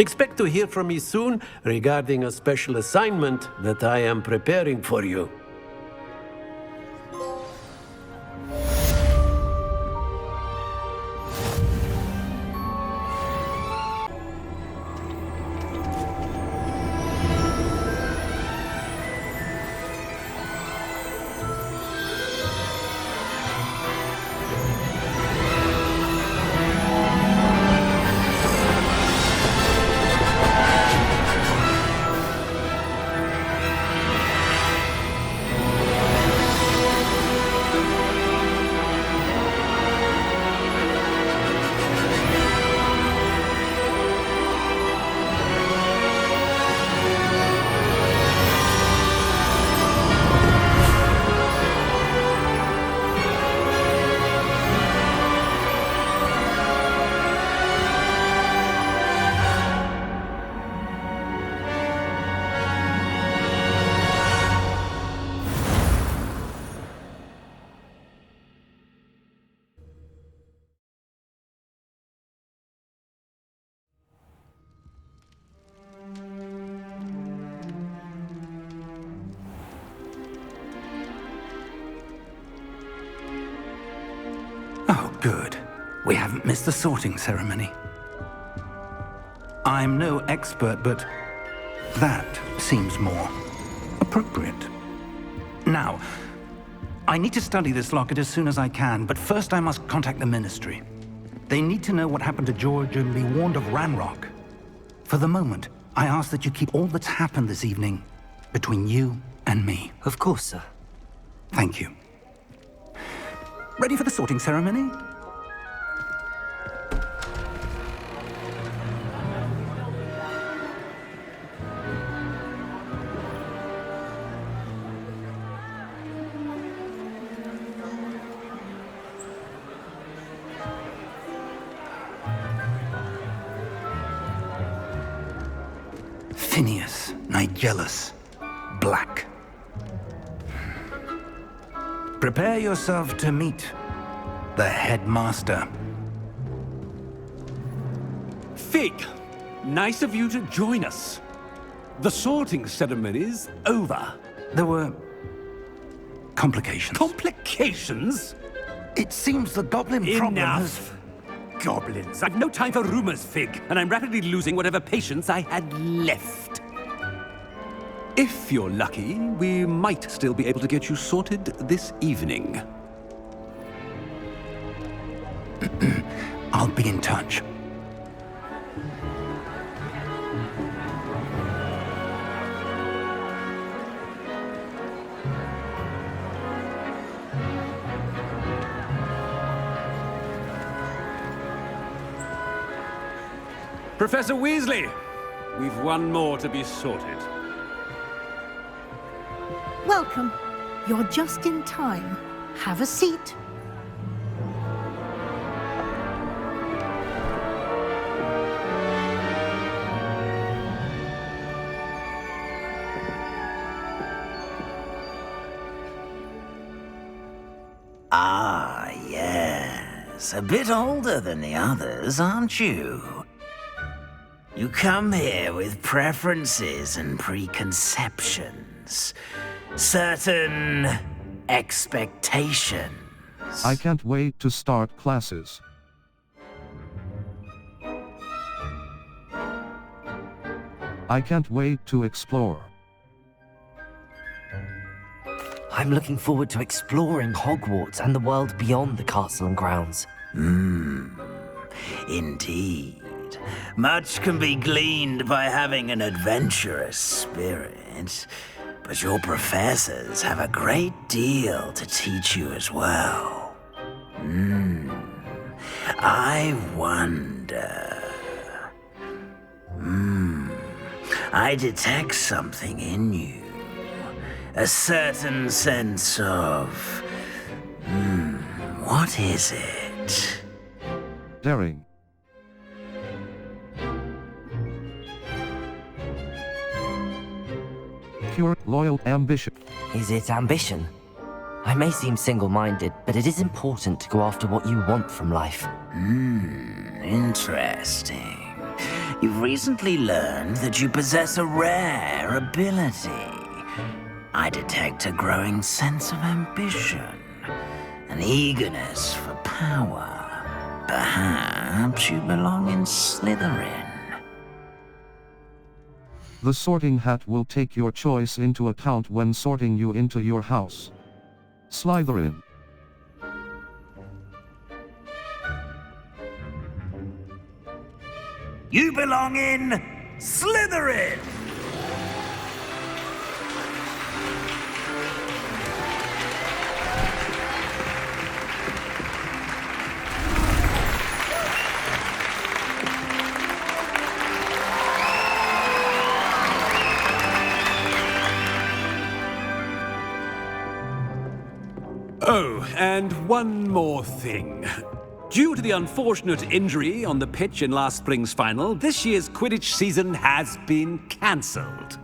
Expect to hear from me soon regarding a special assignment that I am preparing for you. Oh, good. We haven't missed the sorting ceremony. I'm no expert, but that seems more appropriate. Now, I need to study this locket as soon as I can, but first I must contact the Ministry. They need to know what happened to George and be warned of Ranrock. For the moment, I ask that you keep all that's happened this evening between you and me. Of course, sir. Thank you. Ready for the sorting ceremony? Phineas, Nigellus, Black. Prepare yourself to meet the headmaster. Fig, nice of you to join us. The sorting ceremony's over. There were complications. Complications? It seems the goblin problem has... Enough! Goblins. I've no time for rumors, Fig, and I'm rapidly losing whatever patience I had left. If you're lucky, we might still be able to get you sorted this evening. I'll be in touch. Professor Weasley, we've one more to be sorted. Welcome. You're just in time. Have a seat. Ah, yes. A bit older than the others, aren't you? You come here with preferences and preconceptions. Certain expectations. I can't wait to start classes. I can't wait to explore. I'm looking forward to exploring Hogwarts and the world beyond the castle and grounds. Indeed. Much can be gleaned by having an adventurous spirit, but your professors have a great deal to teach you as well. I wonder... I detect something in you. A certain sense of... what is it? Daring. Pure, loyal ambition. Is it ambition? I may seem single-minded, but it is important to go after what you want from life. Interesting. You've recently learned that you possess a rare ability. I detect a growing sense of ambition, an eagerness for power. Perhaps you belong in Slytherin. The sorting hat will take your choice into account when sorting you into your house. Slytherin. You belong in Slytherin! Oh, and one more thing. Due to the unfortunate injury on the pitch in last spring's final, this year's Quidditch season has been cancelled.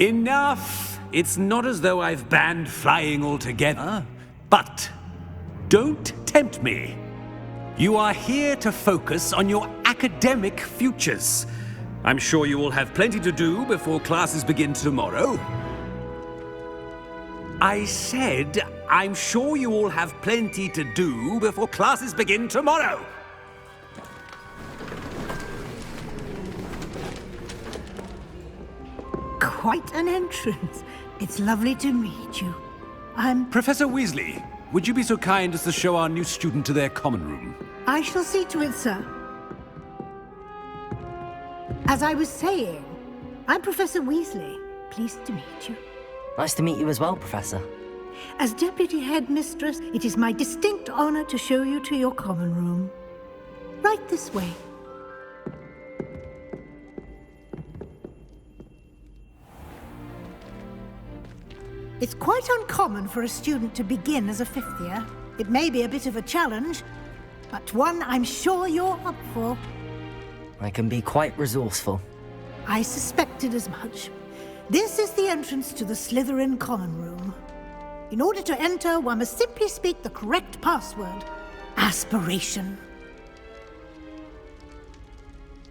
Enough! It's not as though I've banned flying altogether, but don't tempt me. You are here to focus on your academic futures. I'm sure you will have plenty to do before classes begin tomorrow. I said, I'm sure you all have plenty to do before classes begin tomorrow. Quite an entrance. It's lovely to meet you. Professor Weasley, would you be so kind as to show our new student to their common room? I shall see to it, sir. As I was saying, I'm Professor Weasley. Pleased to meet you. Nice to meet you as well, Professor. As Deputy Headmistress, it is my distinct honor to show you to your common room. Right this way. It's quite uncommon for a student to begin as a fifth year. It may be a bit of a challenge, but one I'm sure you're up for. I can be quite resourceful. I suspected as much. This is the entrance to the Slytherin common room. In order to enter, one must simply speak the correct password. Aspiration.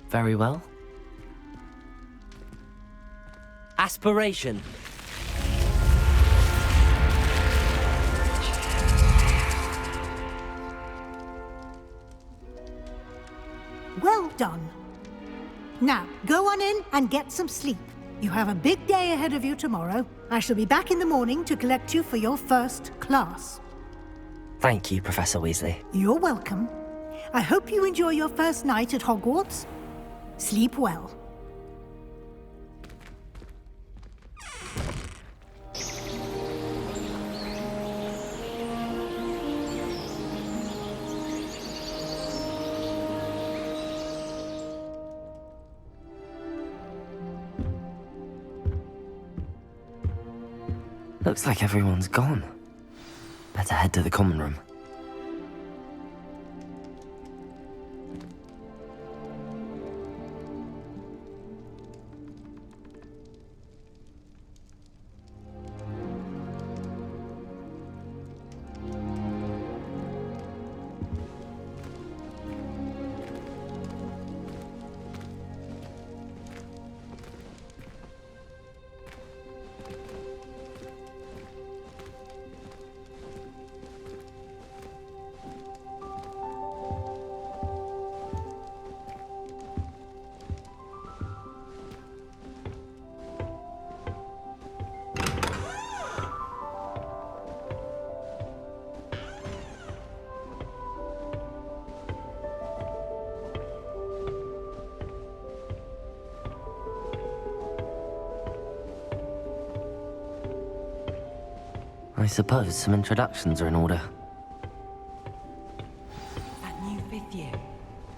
Very well. Aspiration. Well done. Now, go on in and get some sleep. You have a big day ahead of you tomorrow. I shall be back in the morning to collect you for your first class. Thank you, Professor Weasley. You're welcome. I hope you enjoy your first night at Hogwarts. Sleep well. Looks like everyone's gone. Better head to the common room. I suppose some introductions are in order. That new fifth year.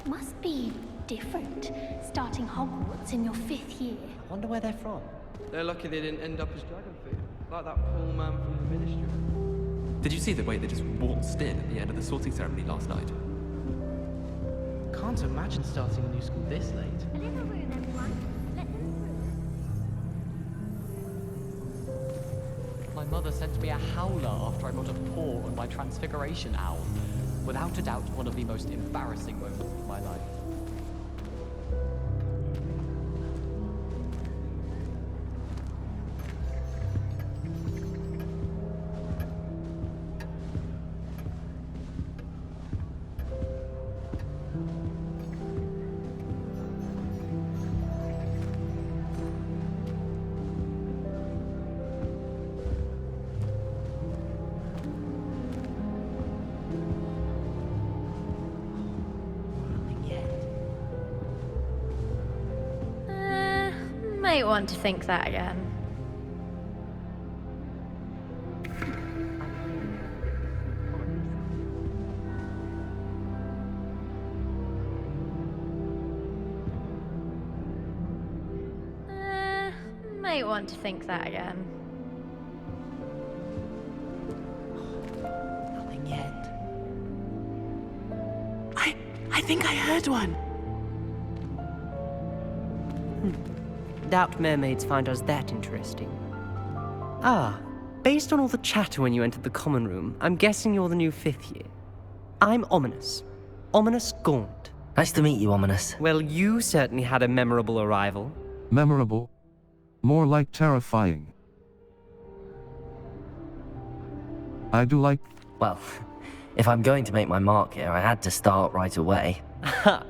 Must be different, starting Hogwarts in your fifth year. I wonder where they're from. They're lucky they didn't end up as dragon food, like that poor man from the Ministry. Did you see the way they just waltzed in at the end of the sorting ceremony last night? Can't imagine starting a new school this late. A little room, everyone. Let them My mother sent me a howler after I got a paw on my transfiguration owl. Without a doubt, one of the most embarrassing moments of my life. Might want to think that again. Might want to think that again. Nothing yet. I think I heard one. Doubt mermaids find us that interesting. Ah, based on all the chatter when you entered the common room, I'm guessing you're the new 5th year. I'm Ominous. Ominous Gaunt. Nice to meet you, Ominous. Well, you certainly had a memorable arrival. Memorable? More like terrifying. I do like... Well, if I'm going to make my mark here, I had to start right away. Ha!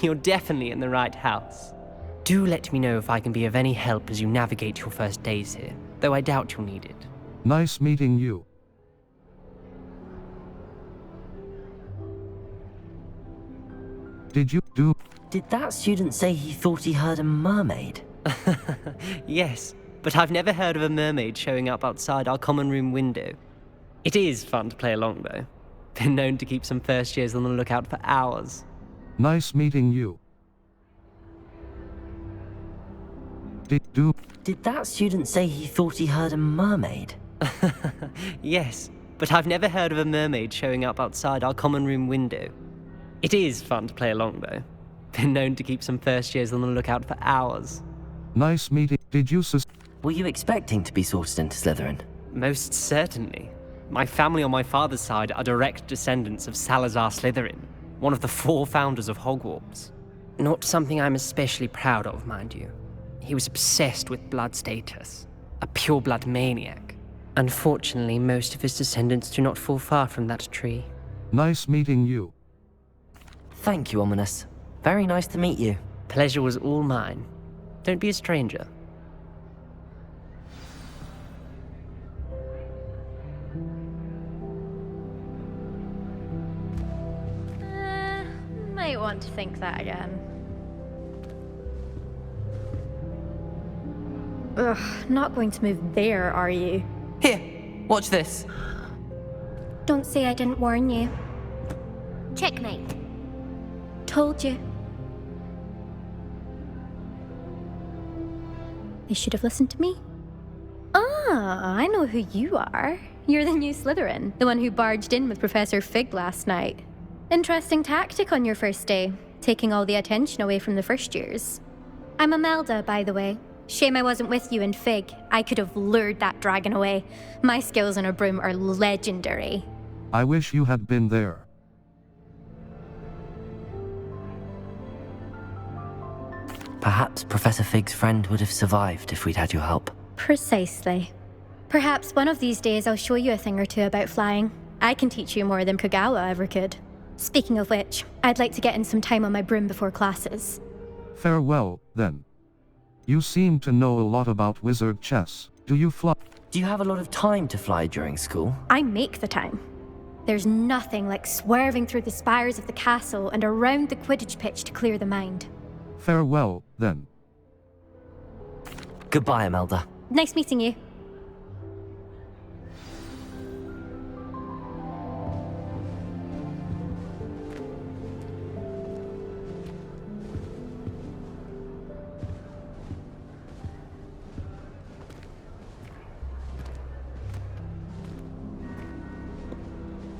You're definitely in the right house. Do let me know if I can be of any help as you navigate your first days here, though I doubt you'll need it. Nice meeting you. Did that student say he thought he heard a mermaid? Yes, but I've never heard of a mermaid showing up outside our common room window. It is fun to play along, though. Been known to keep some first years on the lookout for hours. Nice meeting you. Did that student say he thought he heard a mermaid? Yes, but I've never heard of a mermaid showing up outside our common room window. It is fun to play along, though. Been known to keep some first years on the lookout for hours. Nice meeting. Were you expecting to be sorted into Slytherin? Most certainly. My family on my father's side are direct descendants of Salazar Slytherin, one of the 4 founders of Hogwarts. Not something I'm especially proud of, mind you. He was obsessed with blood status, a pure-blood maniac. Unfortunately, most of his descendants do not fall far from that tree. Nice meeting you. Thank you, Ominous. Very nice to meet you. Pleasure was all mine. Don't be a stranger. Might want to think that again. Ugh, not going to move there, are you? Here, watch this. Don't say I didn't warn you. Checkmate. Told you. They should have listened to me. Ah, I know who you are. You're the new Slytherin, the one who barged in with Professor Fig last night. Interesting tactic on your first day, taking all the attention away from the first years. I'm Imelda, by the way. Shame I wasn't with you in Fig. I could have lured that dragon away. My skills on a broom are legendary. I wish you had been there. Perhaps Professor Fig's friend would have survived if we'd had your help. Precisely. Perhaps one of these days I'll show you a thing or two about flying. I can teach you more than Kogawa ever could. Speaking of which, I'd like to get in some time on my broom before classes. Farewell, then. You seem to know a lot about wizard chess. Do you fly? Do you have a lot of time to fly during school? I make the time. There's nothing like swerving through the spires of the castle and around the Quidditch pitch to clear the mind. Farewell, then. Goodbye, Imelda. Nice meeting you.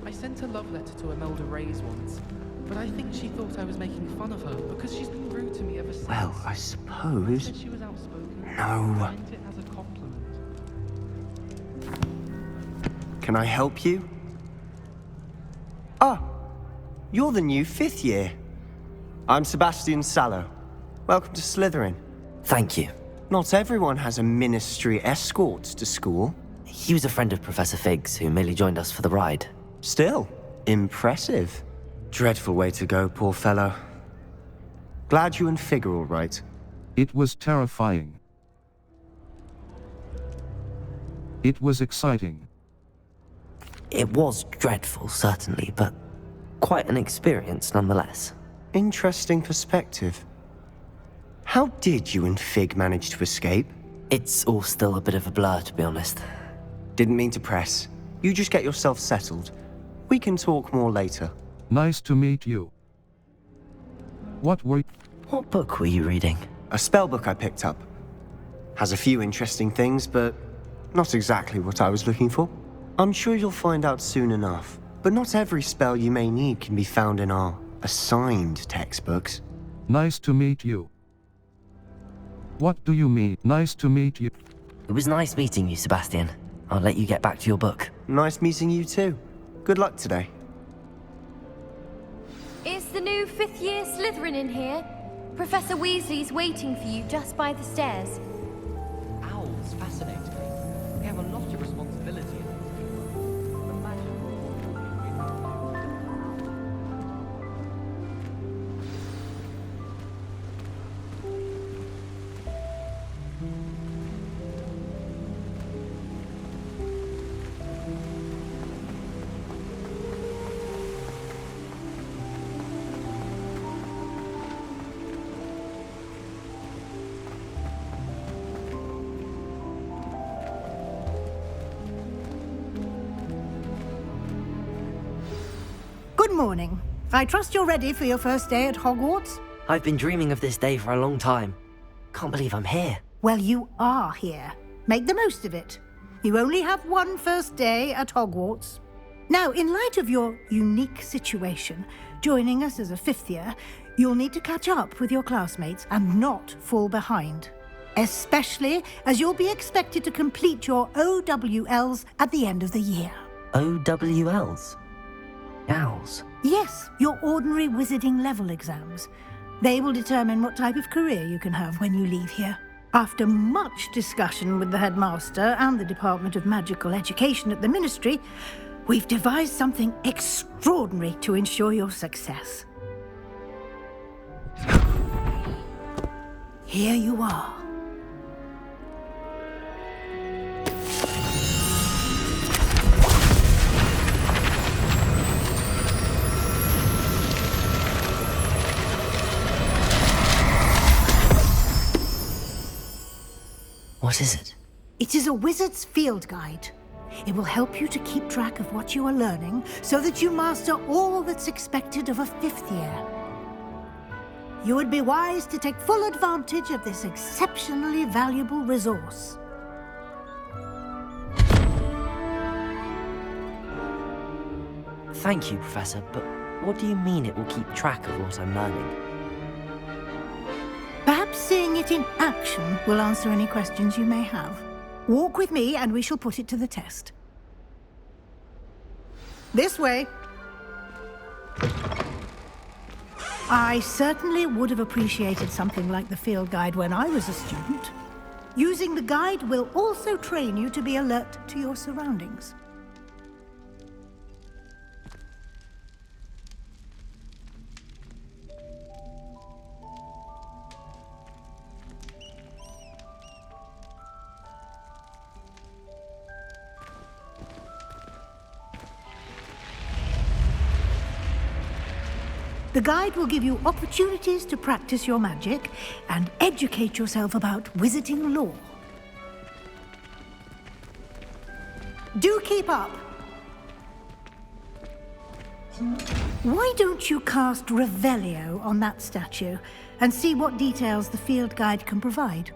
I sent a love letter to Imelda Reyes once, but I think she thought I was making fun of her because she's been rude to me ever since. Well, I suppose... Said she was outspoken. No. I meant it as a compliment. Can I help you? Oh, you're the new 5th year. I'm Sebastian Sallow. Welcome to Slytherin. Thank you. Not everyone has a ministry escort to school. He was a friend of Professor Fig's who merely joined us for the ride. Still, impressive. Dreadful way to go, poor fellow. Glad you and Fig are all right. It was terrifying. It was exciting. It was dreadful, certainly, but quite an experience nonetheless. Interesting perspective. How did you and Fig manage to escape? It's all still a bit of a blur, to be honest. Didn't mean to press. You just get yourself settled. We can talk more later. Nice to meet you. What book were you reading? A spell book I picked up. Has a few interesting things, but not exactly what I was looking for. I'm sure you'll find out soon enough. But not every spell you may need can be found in our assigned textbooks. Nice to meet you. What do you mean? Nice to meet you. It was nice meeting you, Sebastian. I'll let you get back to your book. Nice meeting you too. Good luck today. Is the new 5th year Slytherin in here? Professor Weasley's waiting for you just by the stairs. Owls fascinate me. They have a lot of responsibility in this. Good morning. I trust you're ready for your first day at Hogwarts? I've been dreaming of this day for a long time. Can't believe I'm here. Well, you are here. Make the most of it. You only have one first day at Hogwarts. Now, in light of your unique situation, joining us as a 5th year, you'll need to catch up with your classmates and not fall behind. Especially as you'll be expected to complete your OWLs at the end of the year. OWLs? Owls? Yes, your ordinary wizarding level exams. They will determine what type of career you can have when you leave here. After much discussion with the headmaster and the Department of Magical Education at the Ministry, we've devised something extraordinary to ensure your success. Here you are. What is it? It is a wizard's field guide. It will help you to keep track of what you are learning so that you master all that's expected of a 5th year. You would be wise to take full advantage of this exceptionally valuable resource. Thank you, Professor, but what do you mean it will keep track of what I'm learning? Perhaps seeing it in action will answer any questions you may have. Walk with me and we shall put it to the test. This way. I certainly would have appreciated something like the field guide when I was a student. Using the guide will also train you to be alert to your surroundings. The guide will give you opportunities to practice your magic and educate yourself about wizarding lore. Do keep up! Why don't you cast Revelio on that statue and see what details the field guide can provide?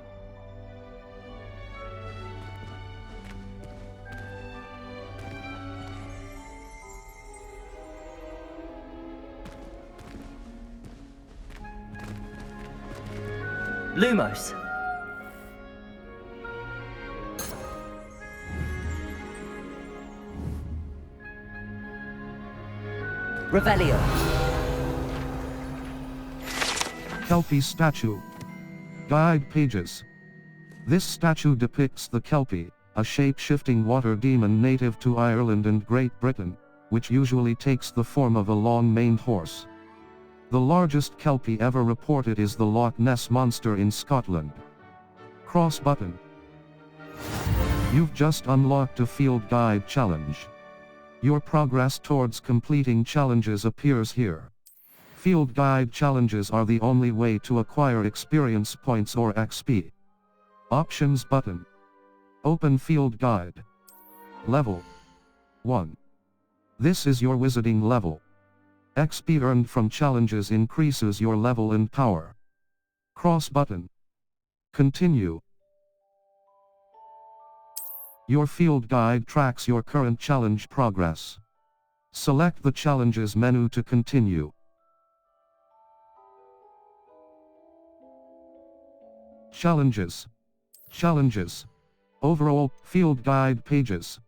Lumos. Revelio. Kelpie statue. Guide pages. This statue depicts the Kelpie, a shape-shifting water demon native to Ireland and Great Britain, which usually takes the form of a long-maned horse. The largest Kelpie ever reported is the Loch Ness Monster in Scotland. Cross button. You've just unlocked a field guide challenge. Your progress towards completing challenges appears here. Field guide challenges are the only way to acquire experience points or XP. Options button. Open field guide. Level 1. This is your wizarding level. XP earned from challenges increases your level and power. Cross button. Continue. Your field guide tracks your current challenge progress. Select the challenges menu to continue. Challenges. Challenges. Overall, field guide pages.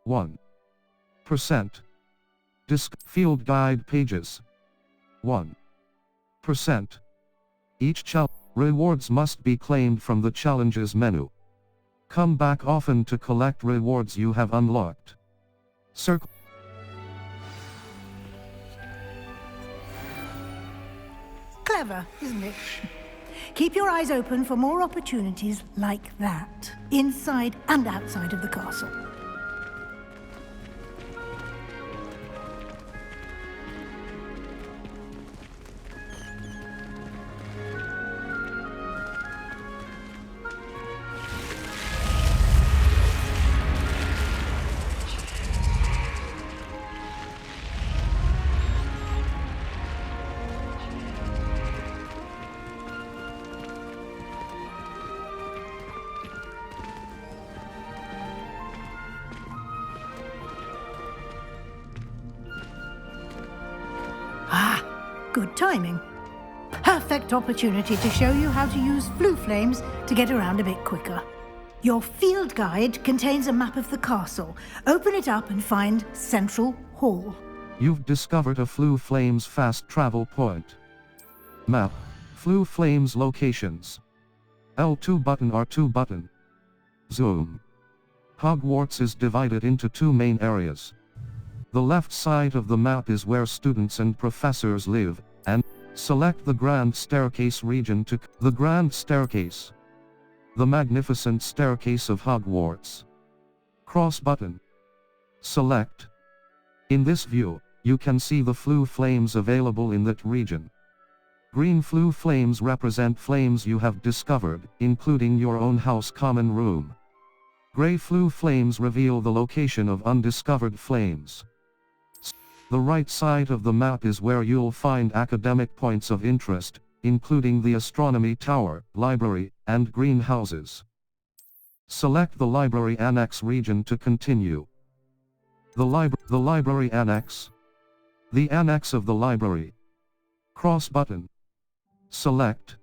1%. Field guide pages. 1%. Each rewards must be claimed from the challenges menu. Come back often to collect rewards you have unlocked. Circle. Clever, isn't it? Keep your eyes open for more opportunities like that, inside and outside of the castle. Good timing. Perfect opportunity to show you how to use flue flames to get around a bit quicker. Your field guide contains a map of the castle. Open it up and find Central Hall. You've discovered a flue flames fast travel point. Map. Flue flames locations. L2 button R2 button. Zoom. Hogwarts is divided into two main areas. The left side of the map is where students and professors live, and select the Grand Staircase region to the Grand Staircase. The magnificent staircase of Hogwarts. Cross button. Select. In this view, you can see the flue flames available in that region. Green flue flames represent flames you have discovered, including your own house common room. Gray flue flames reveal the location of undiscovered flames. The right side of the map is where you'll find academic points of interest, including the Astronomy Tower, Library, and Greenhouses. Select the Library Annex region to continue. The Library Annex. The Annex of the Library. Cross button. Select.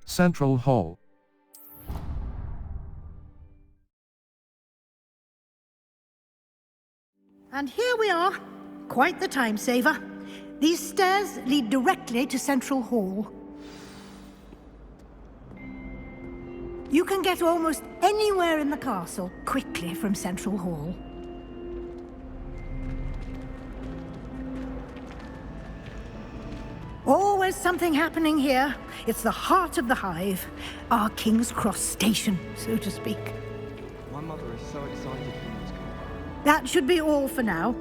Central Hall. And here we are. Quite the time saver. These stairs lead directly to Central Hall. You can get almost anywhere in the castle quickly from Central Hall. Always something happening here. It's the heart of the hive. Our King's Cross station, so to speak. My mother is so excited for me to come. That should be all for now.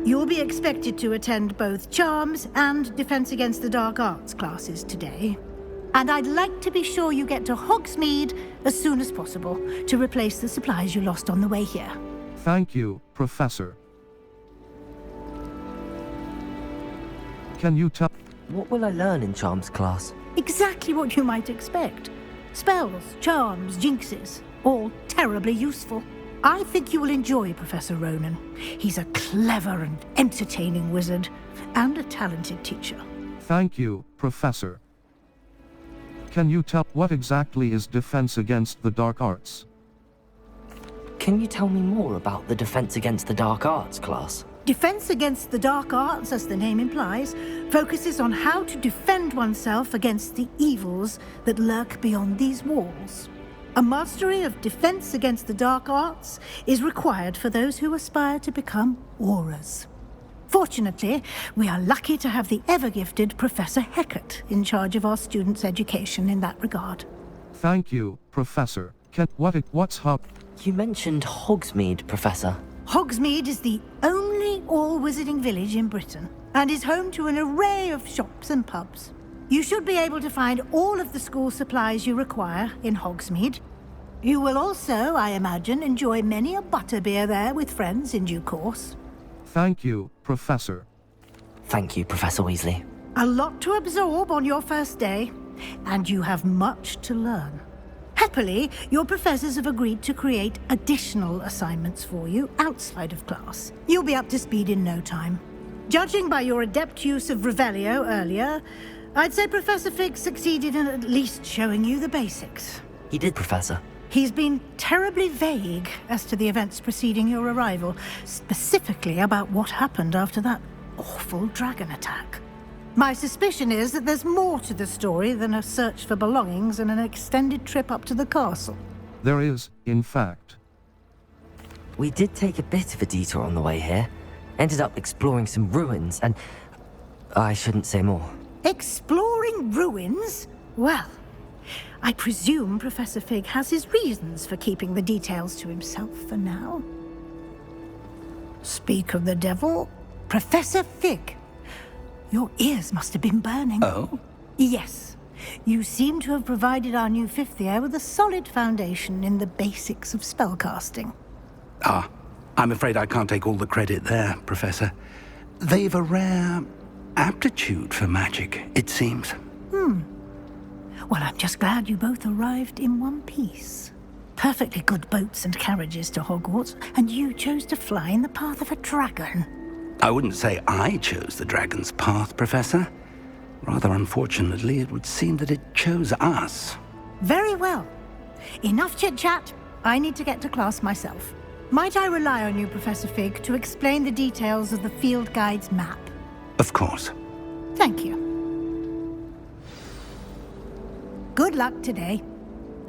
You'll be expected to attend both Charms and Defense Against the Dark Arts classes today. And I'd like to be sure you get to Hogsmeade as soon as possible to replace the supplies you lost on the way here. Thank you, Professor. Can you tell... What will I learn in Charms class? Exactly what you might expect. Spells, charms, jinxes, all terribly useful. I think you will enjoy Professor Ronan. He's a clever and entertaining wizard, and a talented teacher. Thank you, Professor. Can you tell what exactly is Defense Against the Dark Arts? Can you tell me more about the Defense Against the Dark Arts class? Defense Against the Dark Arts, as the name implies, focuses on how to defend oneself against the evils that lurk beyond these walls. A mastery of Defense Against the Dark Arts is required for those who aspire to become Aurors. Fortunately, we are lucky to have the ever-gifted Professor Hecat in charge of our students' education in that regard. Thank you, Professor. What's Hog? You mentioned Hogsmeade, Professor. Hogsmeade is the only all-wizarding village in Britain, and is home to an array of shops and pubs. You should be able to find all of the school supplies you require in Hogsmeade. You will also, I imagine, enjoy many a butterbeer there with friends in due course. Thank you, Professor. Thank you, Professor Weasley. A lot to absorb on your first day, and you have much to learn. Happily, your professors have agreed to create additional assignments for you outside of class. You'll be up to speed in no time. Judging by your adept use of Revelio earlier, I'd say Professor Fig succeeded in at least showing you the basics. He did, Professor. He's been terribly vague as to the events preceding your arrival, specifically about what happened after that awful dragon attack. My suspicion is that there's more to the story than a search for belongings and an extended trip up to the castle. There is, in fact. We did take a bit of a detour on the way here. Ended up exploring some ruins and... I shouldn't say more. Exploring ruins? Well, I presume Professor Fig has his reasons for keeping the details to himself for now. Speak of the devil, Professor Fig. Your ears must have been burning. Oh? Yes. You seem to have provided our new fifth year with a solid foundation in the basics of spellcasting. Ah, I'm afraid I can't take all the credit there, Professor. They've a rare aptitude for magic, it seems. Well, I'm just glad you both arrived in one piece. Perfectly good boats and carriages to Hogwarts, and you chose to fly in the path of a dragon. I wouldn't say I chose the dragon's path, Professor. Rather unfortunately, it would seem that it chose us. Very well. Enough chit-chat. I need to get to class myself. Might I rely on you, Professor Fig, to explain the details of the field guide's map? Of course. Thank you. Good luck today.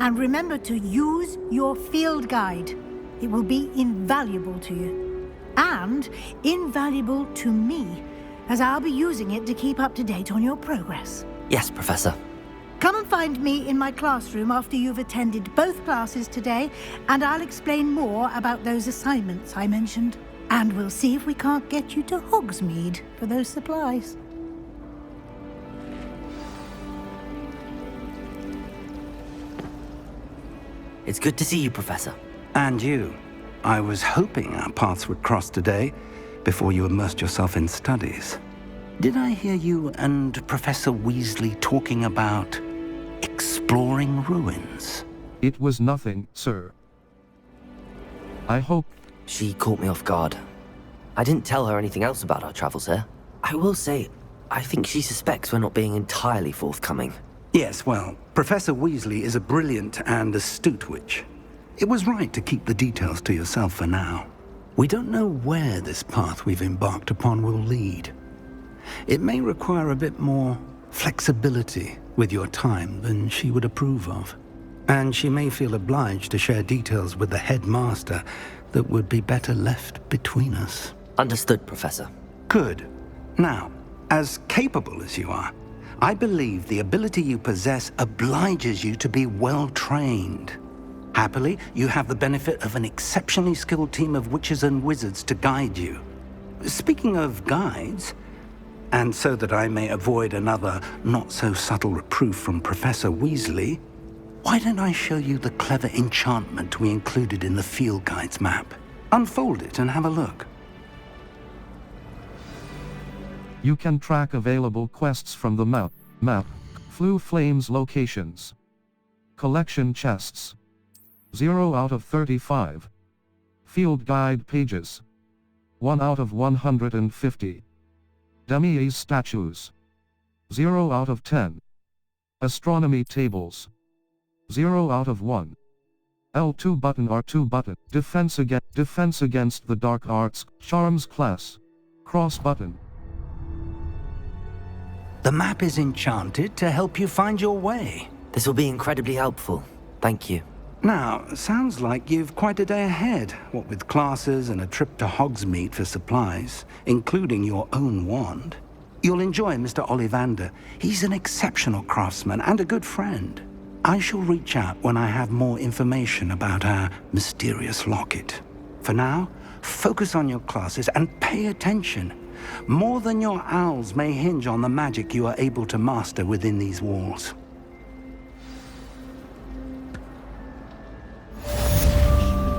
And remember to use your field guide. It will be invaluable to you. And invaluable to me, as I'll be using it to keep up to date on your progress. Yes, Professor. Come and find me in my classroom after you've attended both classes today, and I'll explain more about those assignments I mentioned. And we'll see if we can't get you to Hogsmeade for those supplies. It's good to see you, Professor. And you. I was hoping our paths would cross today, before you immersed yourself in studies. Did I hear you and Professor Weasley talking about exploring ruins? It was nothing, sir. I hope... She caught me off guard. I didn't tell her anything else about our travels here. I will say, I think she suspects we're not being entirely forthcoming. Yes, well, Professor Weasley is a brilliant and astute witch. It was right to keep the details to yourself for now. We don't know where this path we've embarked upon will lead. It may require a bit more flexibility with your time than she would approve of. And she may feel obliged to share details with the headmaster that would be better left between us. Understood, Professor. Good. Now, as capable as you are, I believe the ability you possess obliges you to be well trained. Happily, you have the benefit of an exceptionally skilled team of witches and wizards to guide you. Speaking of guides, and so that I may avoid another not-so-subtle reproof from Professor Weasley, why don't I show you the clever enchantment we included in the field guide's map? Unfold it and have a look. You can track available quests from the map. Flue Flames locations. Collection chests. 0 out of 35. Field guide pages. 1 out of 150. Demi-Ace statues. 0 out of 10. Astronomy tables. 0 out of 1. L2 button R2 button. Defense against the Dark Arts, Charms class. cross button. The map is enchanted to help you find your way. This will be incredibly helpful. Thank you. Now, sounds like you've quite a day ahead, what with classes and a trip to Hogsmeade for supplies, including your own wand. You'll enjoy Mr. Ollivander. He's an exceptional craftsman and a good friend. I shall reach out when I have more information about our mysterious locket. For now, focus on your classes and pay attention. More than your owls may hinge on the magic you are able to master within these walls.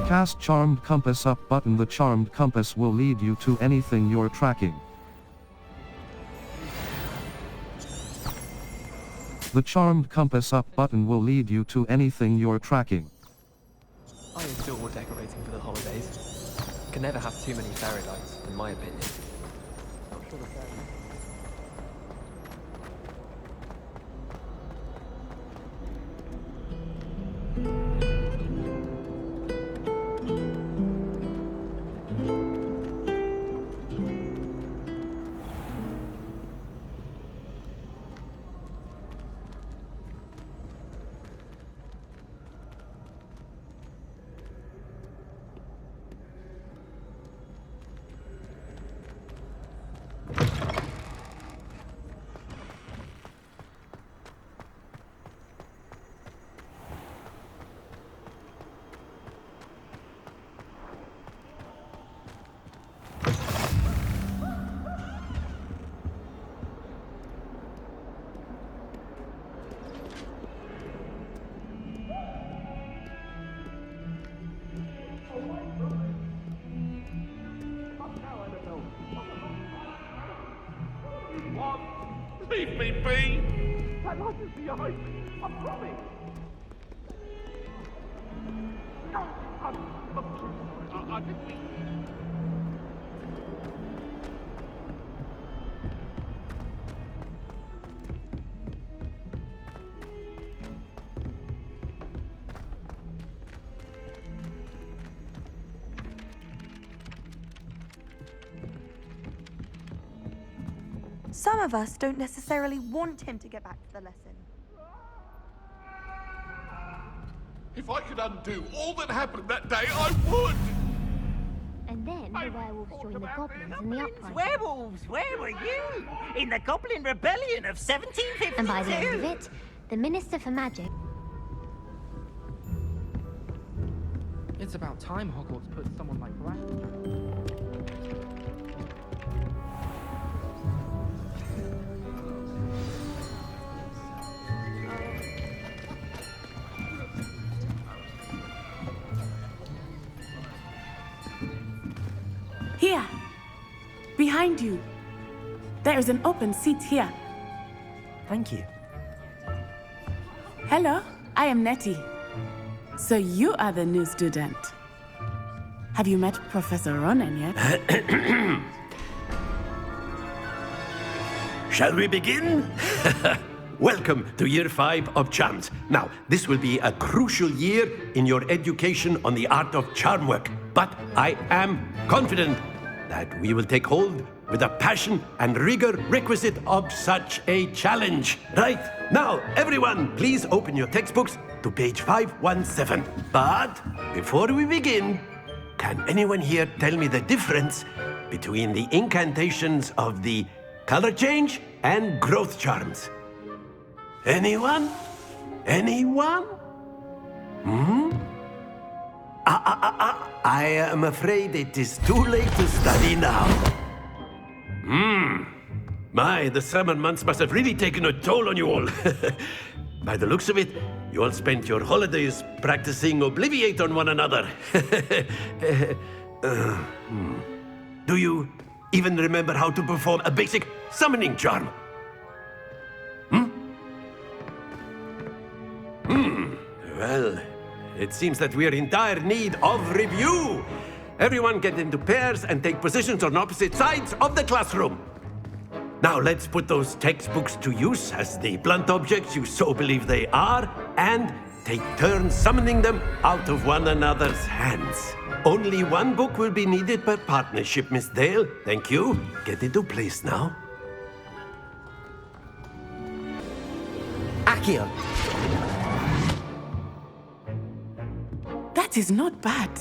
Cast Charmed Compass Up button. The Charmed Compass will lead you to anything you're tracking. The Charmed Compass Up button will lead you to anything you're tracking. I adore decorating for the holidays. Can never have too many fairy lights, in my opinion. Leave me be! That light is behind me, I promise! No, I didn't mean... Some of us don't necessarily want him to get back to the lesson. If I could undo all that happened that day, I would! And then the werewolves joined the goblins in the uprising. Werewolves, where were you? In the Goblin Rebellion of 1752? And by the end of it, the Minister for Magic... It's about time Hogwarts put someone like Black. Here! Behind you! There is an open seat here. Thank you. Hello, I am Nettie. So you are the new student. Have you met Professor Ronan yet? Shall we begin? Welcome to Year 5 of Charms. Now, this will be a crucial year in your education on the art of charm work. But I am confident that we will take hold with the passion and rigor requisite of such a challenge. Right, now, everyone, please open your textbooks to page 517. But before we begin, can anyone here tell me the difference between the incantations of the color change and growth charms? Anyone? Anyone? I am afraid it is too late to study now. My, the summer months must have really taken a toll on you all. By the looks of it, you all spent your holidays practicing Obliviate on one another. Do you even remember how to perform a basic summoning charm? Well, it seems that we are in dire need of review. Everyone get into pairs and take positions on opposite sides of the classroom. Now let's put those textbooks to use as the blunt objects you so believe they are, and take turns summoning them out of one another's hands. Only one book will be needed per partnership, Miss Dale. Thank you. Get into place now. Accio! That is not bad.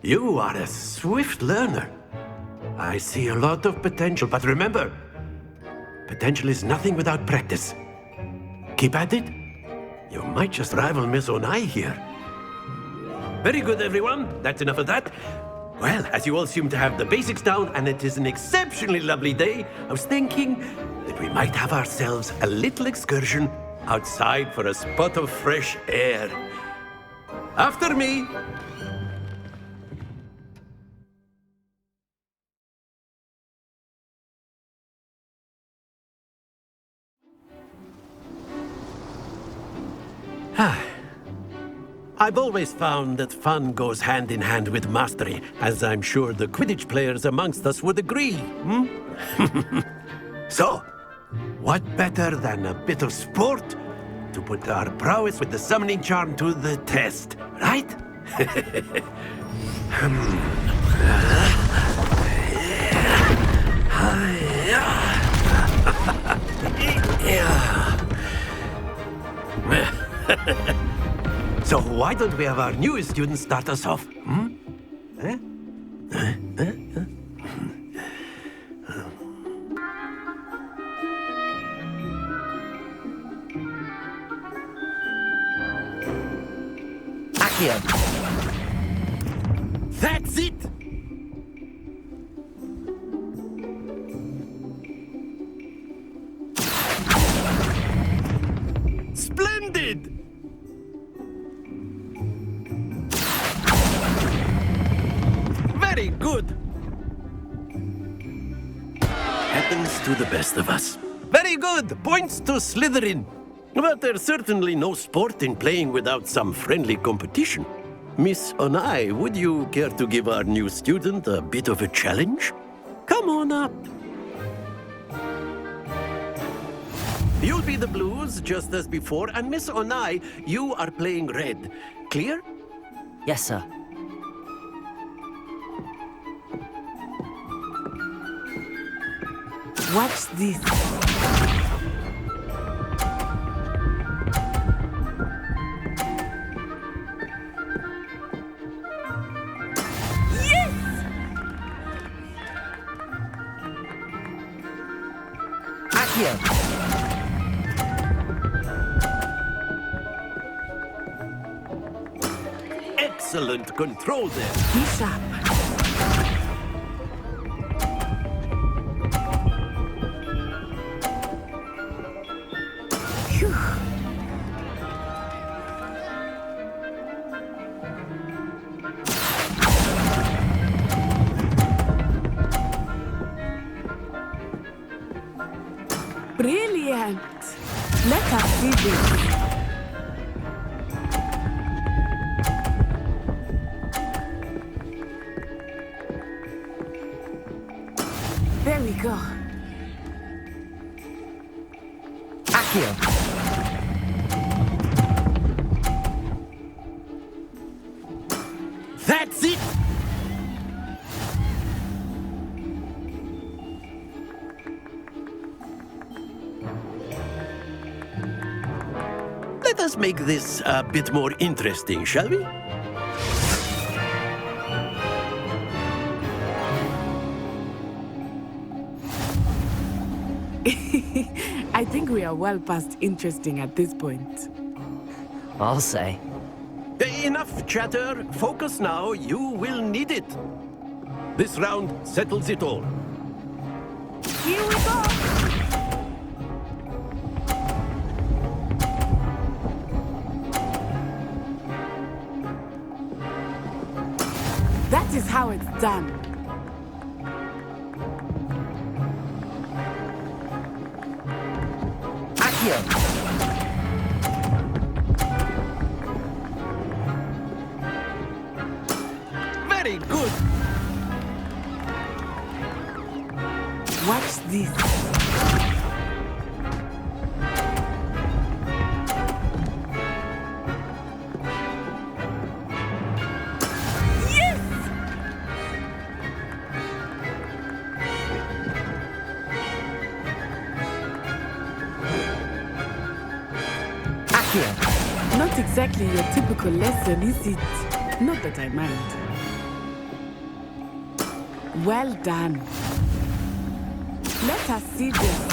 You are a swift learner. I see a lot of potential, but remember, potential is nothing without practice. Keep at it. You might just rival Miss Onai here. Very good, everyone. That's enough of that. Well, as you all seem to have the basics down, and it is an exceptionally lovely day, I was thinking that we might have ourselves a little excursion outside for a spot of fresh air. After me. I've always found that fun goes hand in hand with mastery, as I'm sure the Quidditch players amongst us would agree, So, what better than a bit of sport to put our prowess with the summoning charm to the test, right? So why don't we have our newest student start us off? Accio! That's it! Splendid! Very good. Happens to the best of us. Very good. Points to Slytherin. But there's certainly no sport in playing without some friendly competition. Miss Onai, would you care to give our new student a bit of a challenge? Come on up. You'll be the blues, just as before, and Miss Onai, you are playing red. Clear? Yes, sir. Watch this. Accio! Excellent control there. Be sharp. Brilliant! Let us see this. There we go. Accio! That's it! Let us make this a bit more interesting, shall we? I think we are well past interesting at this point. I'll say. Enough chatter. Focus now. You will need it. This round settles it all. Here we go! That is how it's done. Accio! Very good. Watch this. Accio. Not exactly your typical lesson, is it? Not that I mind. Well done. Let us see this.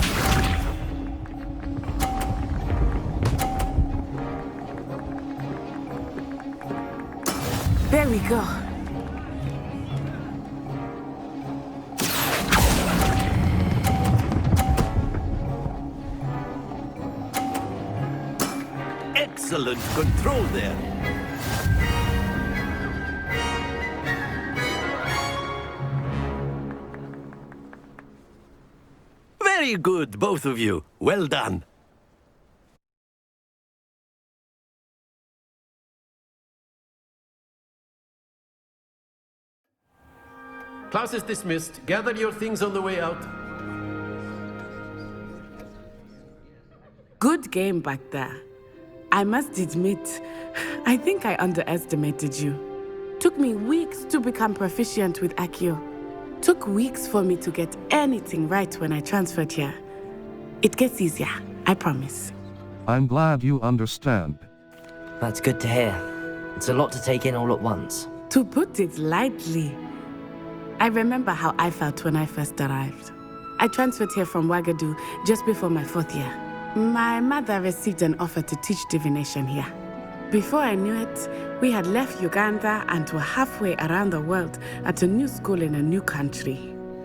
There we go. Excellent control there. Very good, both of you. Well done. Class is dismissed. Gather your things on the way out. Good game back there. I must admit, I think I underestimated you. Took me weeks to become proficient with Accio. Took weeks for me to get anything right when I transferred here. It gets easier, I promise. I'm glad you understand. That's good to hear. It's a lot to take in all at once. To put it lightly, I remember how I felt when I first arrived. I transferred here from Ouagadougou just before my 4th year. My mother received an offer to teach divination here. Before I knew it, we had left Uganda and were halfway around the world at a new school in a new country.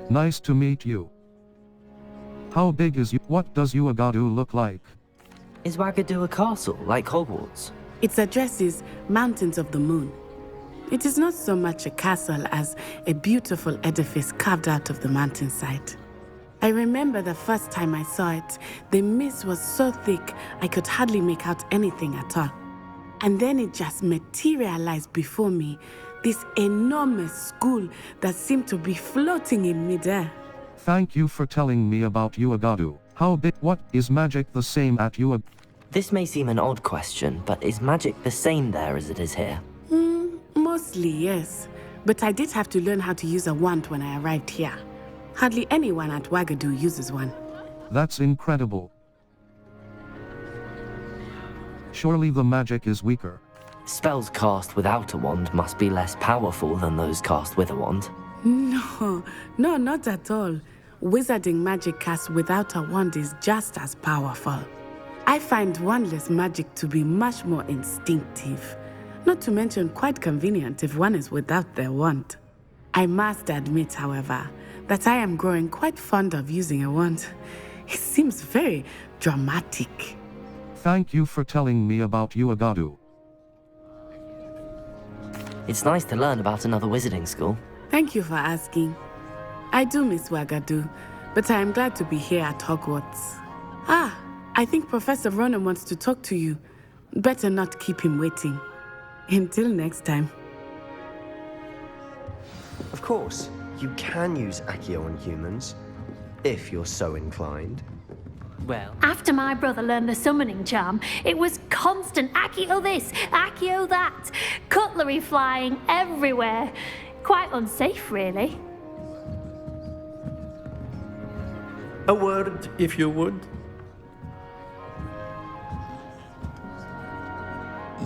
Nice to meet you. How big is you? What does Ouagadougou look like? Is Ouagadougou a castle, like Hogwarts? Its address is Mountains of the Moon. It is not so much a castle as a beautiful edifice carved out of the mountainside. I remember the first time I saw it, the mist was so thick I could hardly make out anything at all. And then it just materialized before me, this enormous school that seemed to be floating in midair. Thank you for telling me about Ouagadougou. How big? What is magic the same at Ouagadougou? This may seem an odd question, but is magic the same there as it is here? Mostly, yes. But I did have to learn how to use a wand when I arrived here. Hardly anyone at Ouagadougou uses one. That's incredible. Surely the magic is weaker. Spells cast without a wand must be less powerful than those cast with a wand. No, not at all. Wizarding magic cast without a wand is just as powerful. I find wandless magic to be much more instinctive. Not to mention quite convenient if one is without their wand. I must admit, however, that I am growing quite fond of using a wand. It seems very dramatic. Thank you for telling me about Ouagadougou. It's nice to learn about another wizarding school. Thank you for asking. I do miss Ouagadougou, but I am glad to be here at Hogwarts. I think Professor Ronan wants to talk to you. Better not keep him waiting. Until next time. Of course, you can use Accio on humans, if you're so inclined. Well, after my brother learned the summoning charm, it was constant Accio this, Accio that, cutlery flying everywhere. Quite unsafe, really. A word, if you would.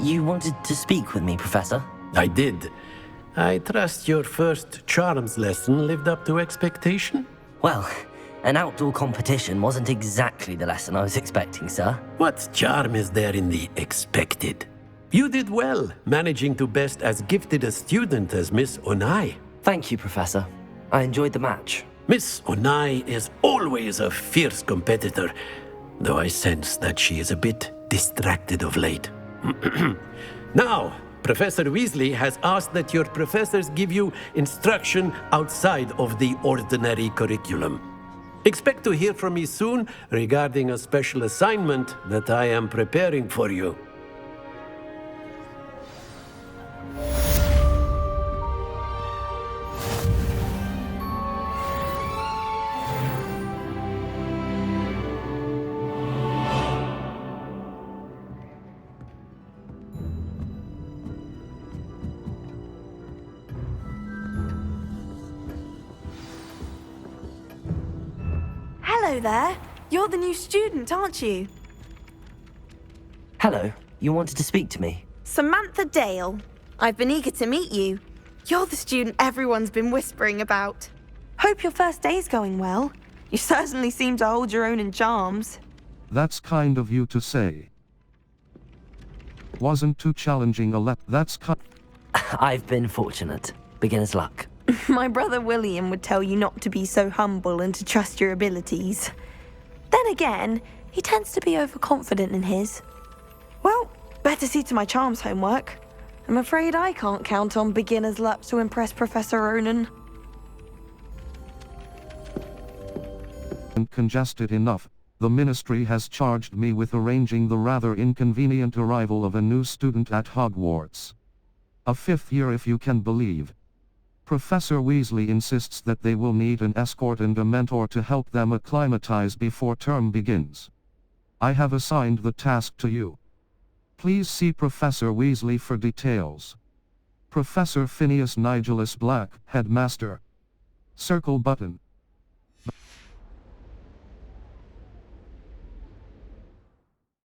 You wanted to speak with me, Professor? I did. I trust your first charms lesson lived up to expectation? Well, an outdoor competition wasn't exactly the lesson I was expecting, sir. What charm is there in the expected? You did well, managing to best as gifted a student as Miss Onai. Thank you, Professor. I enjoyed the match. Miss Onai is always a fierce competitor, though I sense that she is a bit distracted of late. Now, Professor Weasley has asked that your professors give you instruction outside of the ordinary curriculum. Expect to hear from me soon regarding a special assignment that I am preparing for you. Hello there. You're the new student, aren't you? Hello. You wanted to speak to me? Samantha Dale. I've been eager to meet you. You're the student everyone's been whispering about. Hope your first day's going well. You certainly seem to hold your own in charms. That's kind of you to say. Wasn't too challenging that's I've been fortunate. Beginner's luck. My brother William would tell you not to be so humble and to trust your abilities. Then again, he tends to be overconfident in his. Well, better see to my charms homework. I'm afraid I can't count on beginner's luck to impress Professor Ronan. And congested enough, the Ministry has charged me with arranging the rather inconvenient arrival of a new student at Hogwarts. A 5th year if you can believe. Professor Weasley insists that they will need an escort and a mentor to help them acclimatize before term begins. I have assigned the task to you. Please see Professor Weasley for details. Professor Phineas Nigellus Black, Headmaster. Circle button.